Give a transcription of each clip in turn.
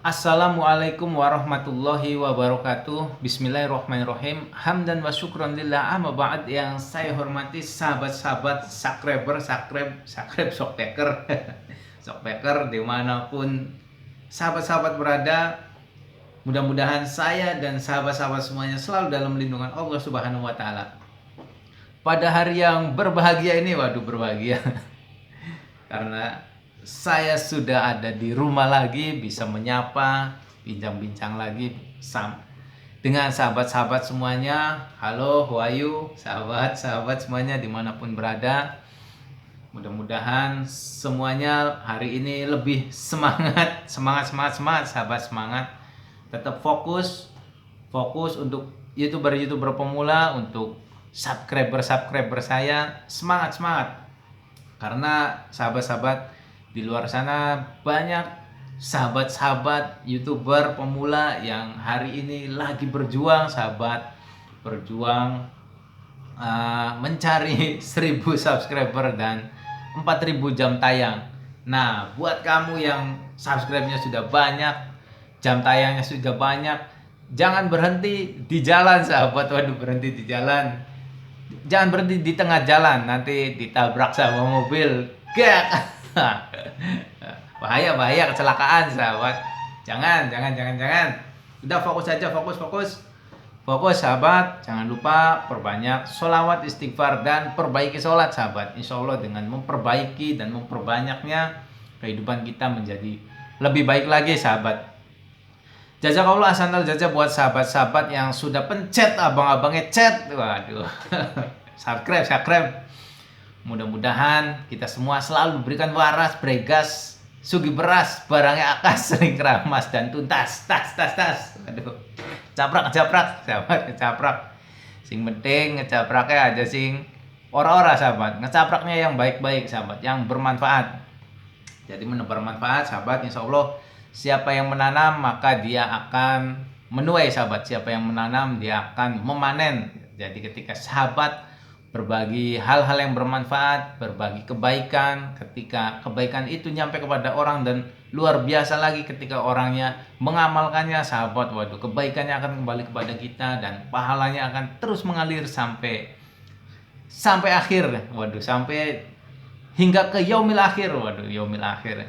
Assalamualaikum warahmatullahi wabarakatuh. Bismillahirrahmanirrahim. Hamdan wa syukran lillah, amma ba'd. Yang saya hormati sahabat-sahabat sakreb sokpeker sokpeker dimanapun sahabat-sahabat berada. Mudah-mudahan saya dan sahabat-sahabat semuanya selalu dalam lindungan Allah Subhanahu wa taala. Pada hari yang berbahagia ini, waduh berbahagia karena saya sudah ada di rumah lagi, bisa menyapa, bincang-bincang lagi dengan sahabat-sahabat semuanya. Halo, how are you? Sahabat-sahabat semuanya dimanapun berada. Mudah-mudahan semuanya hari ini lebih semangat, sahabat, semangat. Tetap fokus untuk YouTuber pemula, untuk subscriber saya, semangat. Karena sahabat-sahabat di luar sana banyak sahabat-sahabat YouTuber pemula yang hari ini lagi berjuang, mencari 1000 subscriber dan 4000 jam tayang. Nah, buat kamu yang subscribe-nya sudah banyak, jam tayangnya sudah banyak, jangan berhenti di jalan, sahabat. Waduh, berhenti di jalan. Jangan berhenti di tengah jalan, nanti ditabrak sama mobil. Gak. bahaya kecelakaan, sahabat. Jangan. Udah fokus aja, fokus sahabat. Jangan lupa perbanyak sholawat, istighfar, dan perbaiki sholat, sahabat. Insya Allah dengan memperbaiki dan memperbanyaknya, kehidupan kita menjadi lebih baik lagi, sahabat. Jazakallah ahsanal jazaa buat sahabat-sahabat yang sudah pencet abang-abangnya chat. Waduh. subscribe. Mudah-mudahan kita semua selalu diberikan waras, bregas, sugi beras, barangnya akas, sering keramas dan tuntas. Tas. Aduh. Kecaprak, sahabat, kecaprak. Sing penting ngecapraknya aja sing ora-ora, sahabat. Ngecapraknya yang baik-baik, sahabat, yang bermanfaat. Jadi menebar manfaat, sahabat. Insya Allah siapa yang menanam maka dia akan menuai, sahabat. Siapa yang menanam dia akan memanen. Jadi ketika sahabat berbagi hal-hal yang bermanfaat, berbagi kebaikan, ketika kebaikan itu nyampe kepada orang, dan luar biasa lagi ketika orangnya mengamalkannya, sahabat. Waduh, kebaikannya akan kembali kepada kita dan pahalanya akan terus mengalir sampai akhir. Waduh, sampai hingga ke yaumil akhir. Waduh, yaumil akhir.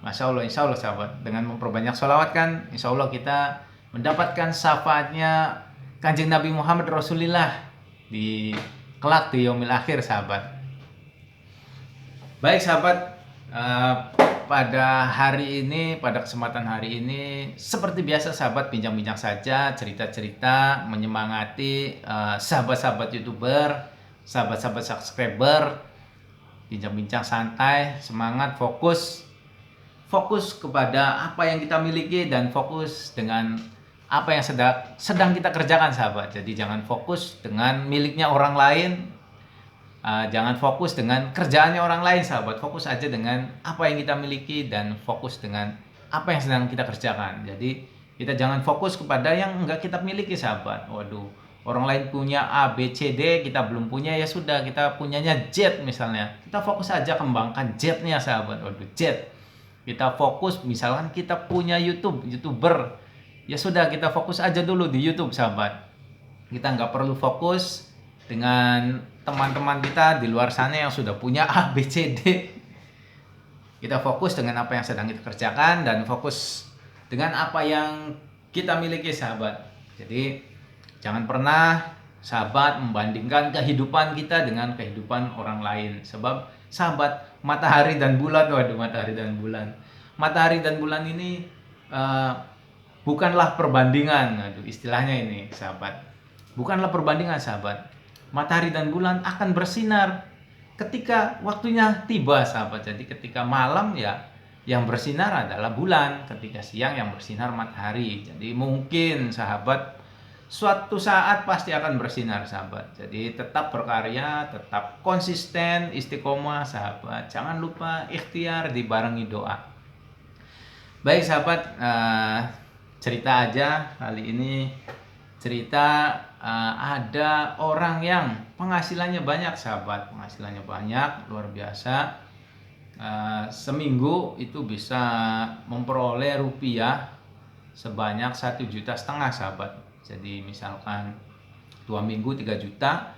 Masya Allah, insya Allah, sahabat. Dengan memperbanyak sholawat kan, insya Allah kita mendapatkan syafaatnya Kanjeng Nabi Muhammad Rasulullah di kelak di yaumil akhir, sahabat. Baik, sahabat, pada kesempatan hari ini seperti biasa, sahabat, bincang-bincang saja, cerita-cerita, menyemangati sahabat-sahabat YouTuber, sahabat-sahabat subscriber, bincang-bincang santai, semangat, fokus kepada apa yang kita miliki dan fokus dengan apa yang sedang kita kerjakan, sahabat. Jadi jangan fokus dengan miliknya orang lain, jangan fokus dengan kerjaannya orang lain, sahabat. Fokus aja dengan apa yang kita miliki dan fokus dengan apa yang sedang kita kerjakan. Jadi kita jangan fokus kepada yang enggak kita miliki, sahabat. Waduh, orang lain punya A, B, C, D, kita belum punya, ya sudah, kita punyanya Z misalnya. Kita fokus aja kembangkan Z-nya, sahabat. Waduh, Z. Kita fokus, misalkan kita punya YouTuber, ya sudah, kita fokus aja dulu di YouTube, sahabat. Kita nggak perlu fokus dengan teman-teman kita di luar sana yang sudah punya A, B, C, D. Kita fokus dengan apa yang sedang kita kerjakan dan fokus dengan apa yang kita miliki, sahabat. Jadi jangan pernah, sahabat, membandingkan kehidupan kita dengan kehidupan orang lain. Sebab, sahabat, matahari dan bulan ini bukanlah perbandingan. Aduh, istilahnya ini, sahabat. Bukanlah perbandingan, sahabat. Matahari dan bulan akan bersinar ketika waktunya tiba, sahabat. Jadi ketika malam, ya yang bersinar adalah bulan, ketika siang yang bersinar matahari. Jadi mungkin, sahabat, suatu saat pasti akan bersinar, sahabat. Jadi tetap berkarya, tetap konsisten, istiqomah, sahabat. Jangan lupa ikhtiar dibarengi doa. Baik, sahabat, cerita aja kali ini. Cerita ada orang yang penghasilannya banyak, sahabat. Penghasilannya banyak, luar biasa. seminggu itu bisa memperoleh rupiah sebanyak 1,5 juta sahabat. Jadi misalkan 2 minggu 3 juta,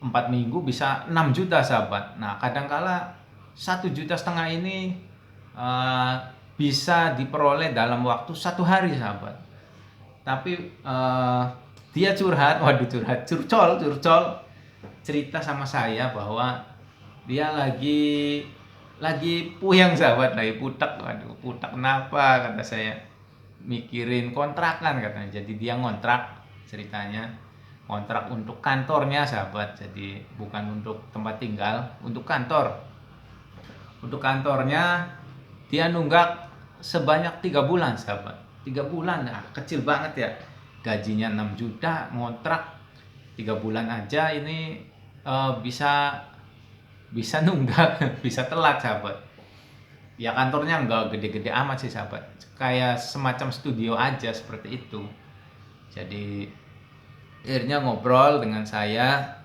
4 minggu bisa 6 juta sahabat. Nah kadangkala 1,5 juta ini bisa diperoleh dalam waktu 1 hari sahabat. Tapi dia curhat, curcol cerita sama saya bahwa dia lagi puyeng sahabat, lagi putak. Waduh, putak kenapa, kata saya. Mikirin kontrakan katanya. Jadi dia ngontrak, ceritanya kontrak untuk kantornya sahabat. Jadi bukan untuk tempat tinggal, untuk kantor. Untuk kantornya dia nunggak sebanyak 3 bulan sahabat. 3 bulan, nah kecil banget ya. Gajinya 6 juta, ngontrak 3 bulan aja ini bisa nunggak, bisa telat sahabat. Ya kantornya nggak gede-gede amat sih sahabat, kayak semacam studio aja seperti itu. Jadi akhirnya ngobrol dengan saya,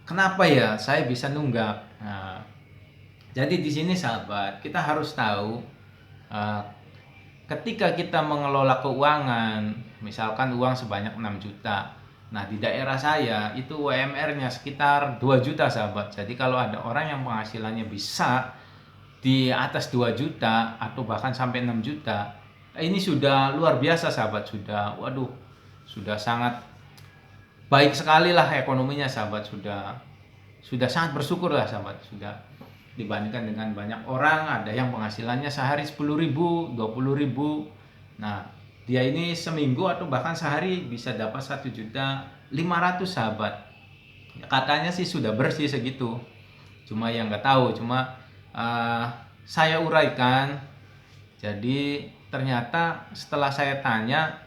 kenapa ya saya bisa nunggak. Nah, jadi di sini sahabat, kita harus tahu ketika kita mengelola keuangan, misalkan uang sebanyak 6 juta. Nah di daerah saya itu UMR-nya sekitar 2 juta sahabat. Jadi kalau ada orang yang penghasilannya bisa di atas 2 juta atau bahkan sampai 6 juta, ini sudah luar biasa sahabat. Sudah sangat baik sekali lah ekonominya sahabat. Sudah sangat bersyukur lah sahabat. Sudah dibandingkan dengan banyak orang, ada yang penghasilannya sehari 10.000, 20.000. Nah dia ini seminggu atau bahkan sehari bisa dapat 1.500.000 sahabat. Katanya sih sudah bersih segitu, cuma yang nggak tahu. Saya uraikan. Jadi ternyata setelah saya tanya,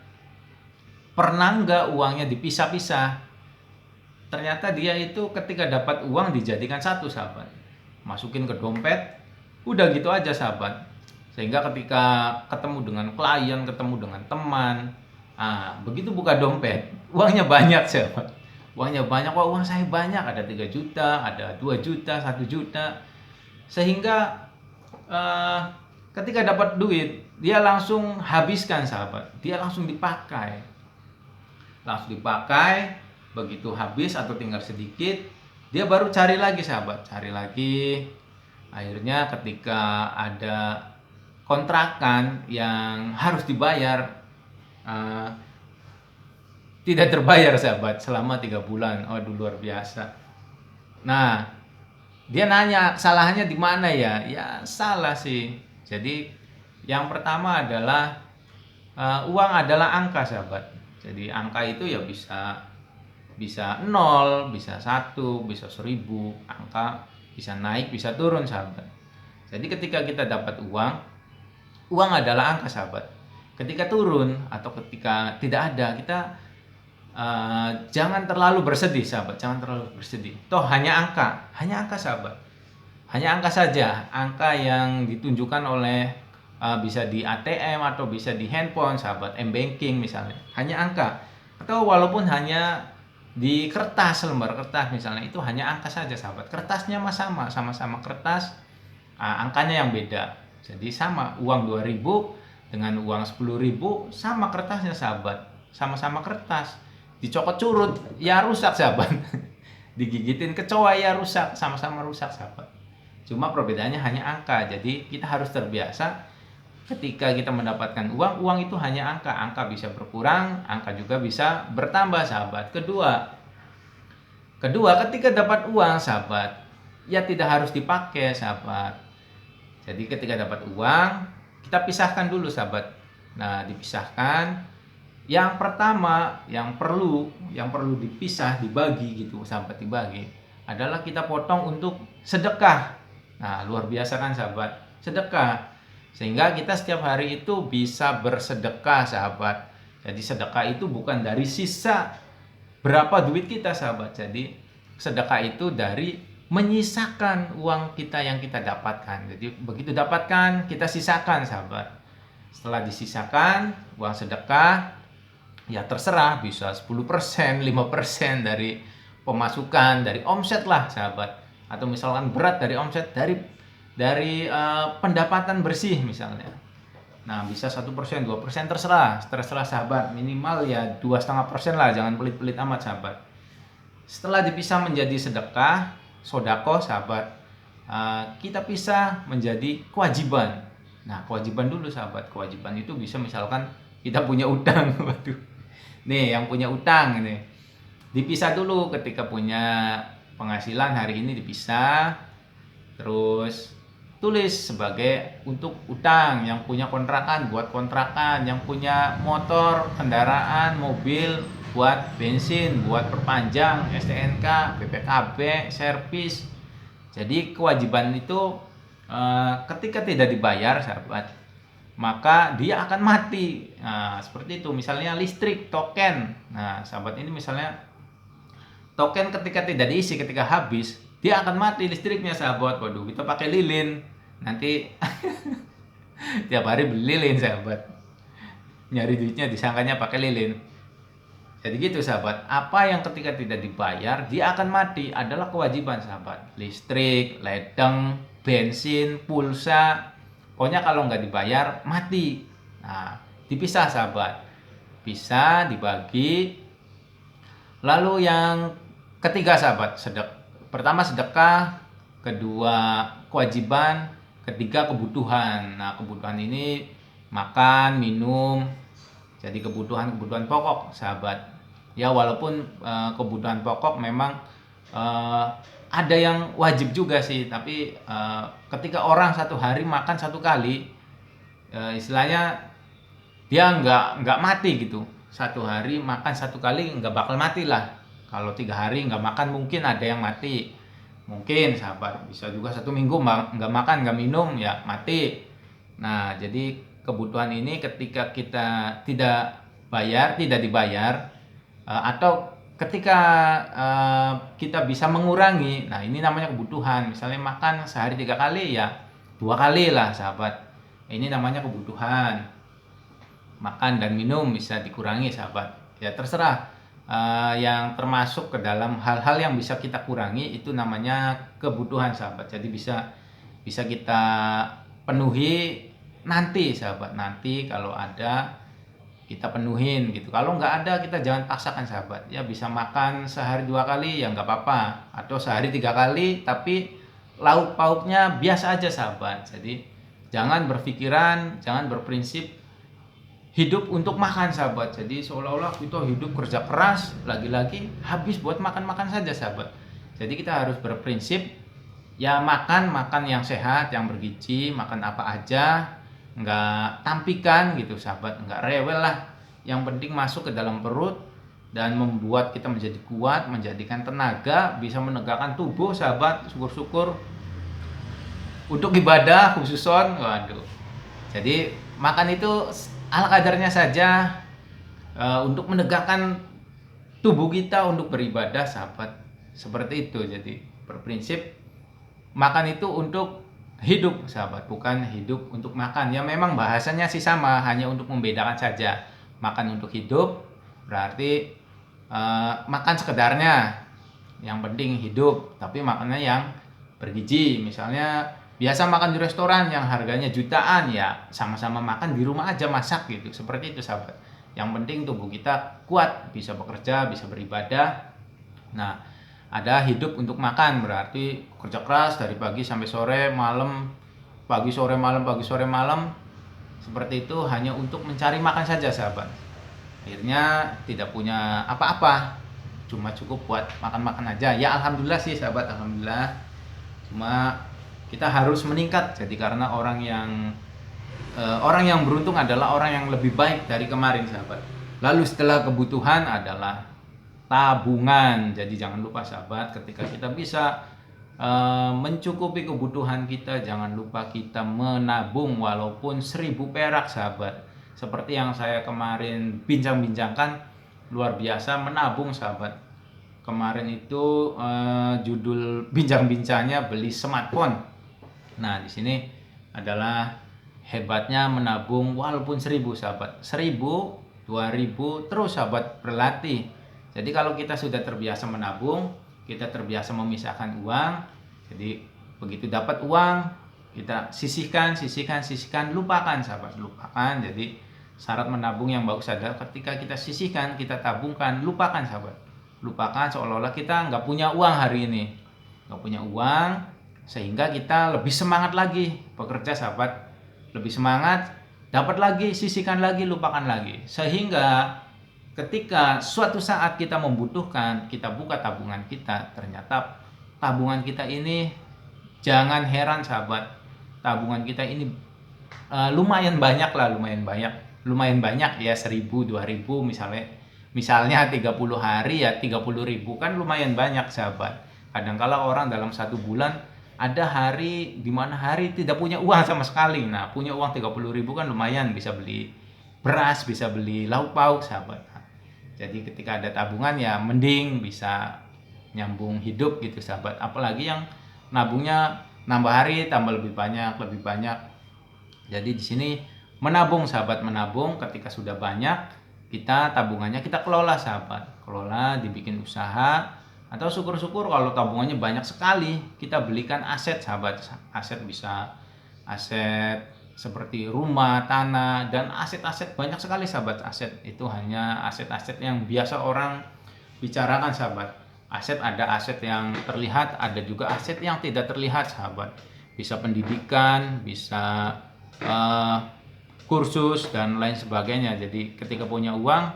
pernah nggak uangnya dipisah-pisah, ternyata dia itu ketika dapat uang dijadikan satu sahabat, masukin ke dompet, udah gitu aja sahabat. Sehingga ketika ketemu dengan klien, ketemu dengan teman, begitu buka dompet, uangnya banyak sahabat. Uangnya banyak, uang saya banyak, ada 3 juta, ada 2 juta, 1 juta. Sehingga ketika dapat duit, dia langsung habiskan sahabat. Dia langsung dipakai. Begitu habis atau tinggal sedikit, dia baru cari lagi sahabat, cari lagi. Akhirnya ketika ada kontrakan yang harus dibayar, tidak terbayar sahabat selama 3 bulan. Waduh, luar biasa. Nah dia nanya kesalahannya di mana ya? Ya salah sih. Jadi yang pertama adalah uang adalah angka sahabat. Jadi angka itu ya bisa 0, bisa 1, bisa 1.000. Angka bisa naik, bisa turun sahabat. Jadi ketika kita dapat uang adalah angka sahabat. Ketika turun atau ketika tidak ada, kita jangan terlalu bersedih sahabat, jangan terlalu bersedih. Toh hanya angka sahabat, hanya angka saja, angka yang ditunjukkan oleh bisa di ATM atau bisa di handphone sahabat, m-banking misalnya, hanya angka. Atau walaupun hanya di kertas, lembar kertas misalnya, itu hanya angka saja sahabat. Kertasnya sama-sama kertas, angkanya yang beda. Jadi sama uang 2.000 dengan uang 10.000, sama kertasnya sahabat, sama-sama kertas. Dicokot curut ya rusak sahabat. Digigitin kecoa ya rusak, sama-sama rusak sahabat. Cuma perbedaannya hanya angka. Jadi kita harus terbiasa ketika kita mendapatkan uang itu hanya angka. Angka bisa berkurang, angka juga bisa bertambah sahabat. Kedua, ketika dapat uang sahabat, ya tidak harus dipakai sahabat. Jadi ketika dapat uang, kita pisahkan dulu sahabat. Nah dipisahkan. Yang pertama yang perlu dipisah, dibagi gitu, sahabat, dibagi adalah kita potong untuk sedekah. Nah luar biasa kan sahabat, sedekah. Sehingga kita setiap hari itu bisa bersedekah sahabat. Jadi sedekah itu bukan dari sisa berapa duit kita sahabat. Jadi sedekah itu dari menyisakan uang kita yang kita dapatkan. Jadi begitu dapatkan, kita sisakan sahabat. Setelah disisakan uang sedekah, ya terserah, bisa 10%, 5% dari pemasukan, dari omset lah sahabat. Atau misalkan berat dari omset, dari dari pendapatan bersih misalnya. Nah, bisa 1%, 2%, terserah sahabat. Minimal ya 2,5% lah, jangan pelit-pelit amat sahabat. Setelah dipisah menjadi sedekah, sodako sahabat, kita pisah menjadi kewajiban. Nah, kewajiban dulu sahabat. Kewajiban itu bisa misalkan kita punya utang. Waduh. Nih, yang punya utang ini. Dipisah dulu ketika punya penghasilan hari ini dipisah. Terus tulis sebagai untuk utang, yang punya kontrakan buat kontrakan, yang punya motor, kendaraan, mobil buat bensin, buat perpanjang, STNK, BPKB, servis. Jadi kewajiban itu ketika tidak dibayar sahabat, maka dia akan mati. Nah, seperti itu. Misalnya listrik, token. Nah, sahabat ini misalnya token ketika tidak diisi, ketika habis, dia akan mati listriknya sahabat. Waduh, kita pakai lilin. Nanti tiap hari beli lilin sahabat. Nyari duitnya disangkanya pakai lilin. Jadi gitu sahabat, apa yang ketika tidak dibayar dia akan mati adalah kewajiban sahabat. Listrik, ledeng, bensin, pulsa, pokoknya kalau nggak dibayar mati. Nah, dipisah sahabat, bisa dibagi. Lalu yang ketiga sahabat, pertama sedekah, kedua kewajiban, ketiga kebutuhan. Nah, kebutuhan ini makan, minum, jadi kebutuhan pokok sahabat. Ya, walaupun kebutuhan pokok memang ada yang wajib juga sih, tapi ketika orang satu hari makan satu kali, istilahnya dia nggak mati gitu. Satu hari makan satu kali nggak bakal mati lah. Kalau 3 hari nggak makan mungkin ada yang mati, mungkin sahabat. Bisa juga 1 minggu nggak makan nggak minum ya mati. Nah, jadi kebutuhan ini ketika kita tidak dibayar, atau ketika kita bisa mengurangi, nah ini namanya kebutuhan. Misalnya makan sehari 3 kali ya 2 kali lah sahabat, ini namanya kebutuhan. Makan dan minum bisa dikurangi sahabat, ya terserah. Yang termasuk ke dalam hal-hal yang bisa kita kurangi itu namanya kebutuhan sahabat. Jadi bisa kita penuhi nanti sahabat, nanti kalau ada kita penuhin gitu. Kalau nggak ada kita jangan paksakan sahabat. Ya bisa makan sehari 2 kali ya nggak apa-apa, atau sehari 3 kali tapi lauk pauknya biasa aja sahabat. Jadi jangan berprinsip hidup untuk makan sahabat. Jadi seolah-olah kita hidup kerja keras, lagi-lagi habis buat makan-makan saja sahabat. Jadi kita harus berprinsip ya makan yang sehat, yang bergizi, makan apa aja, nggak tampikan gitu sahabat, nggak rewel lah. Yang penting masuk ke dalam perut dan membuat kita menjadi kuat, menjadikan tenaga, bisa menegakkan tubuh sahabat. Syukur-syukur untuk ibadah khususon, waduh. Jadi makan itu ala kadarnya saja, untuk menegakkan tubuh kita untuk beribadah sahabat. Seperti itu. Jadi berprinsip makan itu untuk hidup sahabat, bukan hidup untuk makan. Ya memang bahasanya sih sama, hanya untuk membedakan saja. Makan untuk hidup berarti makan sekedarnya, yang penting hidup, tapi makannya yang bergizi. Misalnya biasa makan di restoran yang harganya jutaan, ya sama-sama makan di rumah aja masak gitu. Seperti itu sahabat. Yang penting tubuh kita kuat, bisa bekerja, bisa beribadah. Nah, ada hidup untuk makan berarti kerja keras dari pagi sampai sore, malam, pagi sore malam, pagi sore malam. Seperti itu hanya untuk mencari makan saja sahabat. Akhirnya tidak punya apa-apa, cuma cukup buat makan-makan aja. Ya alhamdulillah sih sahabat, alhamdulillah. Cuma kita harus meningkat. Jadi karena orang yang beruntung adalah orang yang lebih baik dari kemarin sahabat. Lalu setelah kebutuhan adalah tabungan. Jadi jangan lupa sahabat, ketika kita bisa mencukupi kebutuhan kita, jangan lupa kita menabung walaupun 1.000 perak sahabat. Seperti yang saya kemarin bincang-bincangkan, luar biasa menabung sahabat. Kemarin itu judul bincang-bincangnya beli smartphone. Nah, di sini adalah hebatnya menabung walaupun 1.000 sahabat. 1.000, 2.000 terus sahabat, berlatih. Jadi kalau kita sudah terbiasa menabung, kita terbiasa memisahkan uang, jadi begitu dapat uang Kita sisihkan, sisihkan, sisihkan, lupakan sahabat, lupakan. Jadi syarat menabung yang bagus adalah ketika kita sisihkan, kita tabungkan, lupakan sahabat. Lupakan seolah-olah kita nggak punya uang hari ini. Nggak punya uang, sehingga kita lebih semangat lagi bekerja sahabat. Lebih semangat, dapat lagi, sisihkan lagi, lupakan lagi. Sehingga ketika suatu saat kita membutuhkan, kita buka tabungan kita, ternyata tabungan kita ini, jangan heran sahabat, tabungan kita ini lumayan banyak lah, lumayan banyak ya, 1.000, 2.000 misalnya 30 hari ya 30.000 kan lumayan banyak sahabat. Kadangkala orang dalam satu bulan ada hari di mana hari tidak punya uang sama sekali. Nah, punya uang 30.000 kan lumayan, bisa beli beras, bisa beli lauk pauk sahabat. Jadi ketika ada tabungan ya mending bisa nyambung hidup gitu sahabat. Apalagi yang nabungnya nambah hari tambah lebih banyak, lebih banyak. Jadi di sini menabung sahabat, menabung ketika sudah banyak, kita tabungannya kita kelola sahabat. Kelola, dibikin usaha, atau syukur-syukur kalau tabungannya banyak sekali, kita belikan aset sahabat. Aset bisa aset seperti rumah, tanah, dan aset-aset banyak sekali sahabat. Aset itu hanya aset-aset yang biasa orang bicarakan sahabat. Aset ada aset yang terlihat, ada juga aset yang tidak terlihat sahabat. Bisa pendidikan, bisa kursus dan lain sebagainya. Jadi ketika punya uang,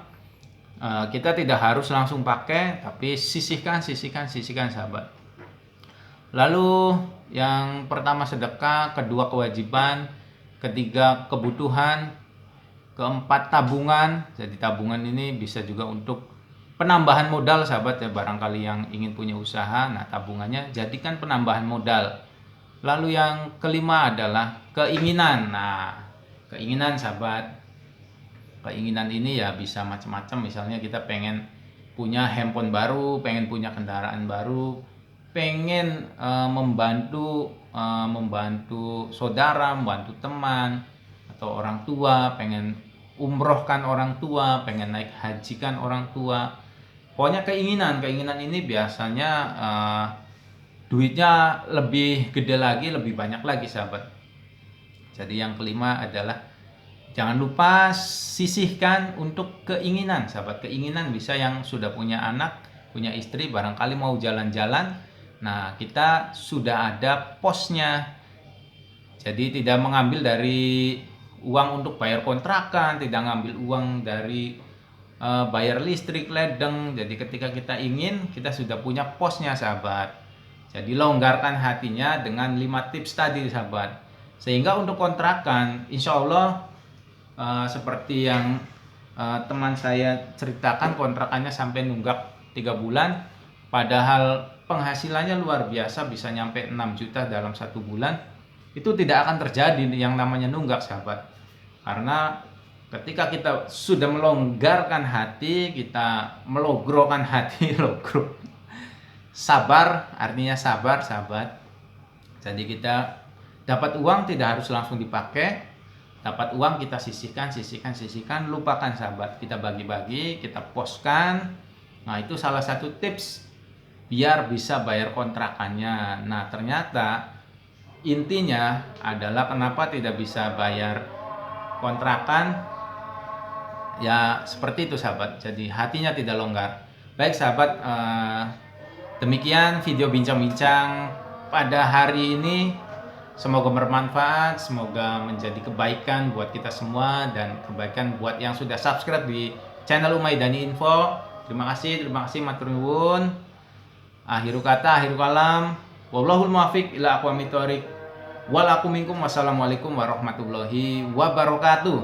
kita tidak harus langsung pakai, tapi sisihkan sahabat. Lalu yang pertama sedekah, kedua kewajiban, ketiga kebutuhan, keempat tabungan. Jadi tabungan ini bisa juga untuk penambahan modal sahabat ya, barangkali yang ingin punya usaha, nah tabungannya jadikan penambahan modal. Lalu yang kelima adalah keinginan. Nah, keinginan sahabat, keinginan ini ya bisa macam-macam. Misalnya kita pengen punya handphone baru, pengen punya kendaraan baru, pengen membantu saudara, membantu teman atau orang tua, pengen umrohkan orang tua, pengen naik hajikan orang tua. Pokoknya keinginan ini biasanya duitnya lebih gede lagi, lebih banyak lagi sahabat. Jadi yang kelima adalah jangan lupa sisihkan untuk keinginan sahabat. Keinginan bisa yang sudah punya anak, punya istri, barangkali mau jalan-jalan. Nah, kita sudah ada posnya. Jadi tidak mengambil dari uang untuk bayar kontrakan, tidak ngambil uang dari bayar listrik, ledeng. Jadi ketika kita ingin, kita sudah punya posnya sahabat. Jadi longgarkan hatinya dengan 5 tips tadi sahabat. Sehingga untuk kontrakan, insya Allah seperti yang teman saya ceritakan, kontrakannya sampai nunggak 3 bulan, padahal penghasilannya luar biasa, bisa nyampe 6 juta dalam 1 bulan. Itu tidak akan terjadi yang namanya nunggak sahabat. Karena ketika kita sudah melonggarkan hati, kita melogrokan hati, sabar, artinya sabar sahabat. Jadi kita dapat uang tidak harus langsung dipakai. Dapat uang kita sisihkan, lupakan sahabat. Kita bagi-bagi, kita poskan. Nah, itu salah satu tips biar bisa bayar kontrakannya. Nah, ternyata intinya adalah kenapa tidak bisa bayar kontrakan, ya seperti itu sahabat. Jadi hatinya tidak longgar. Baik sahabat, demikian video bincang-bincang pada hari ini. Semoga bermanfaat, semoga menjadi kebaikan buat kita semua, dan kebaikan buat yang sudah subscribe di channel Umaidani Info. Terima kasih matur nuwun. Akhiru kata, akhiru kalam. Wallahul muwaffiq ila aqwamit thoriq. Wal aqum minkum. Wassalamualaikum warahmatullahi wabarakatuh.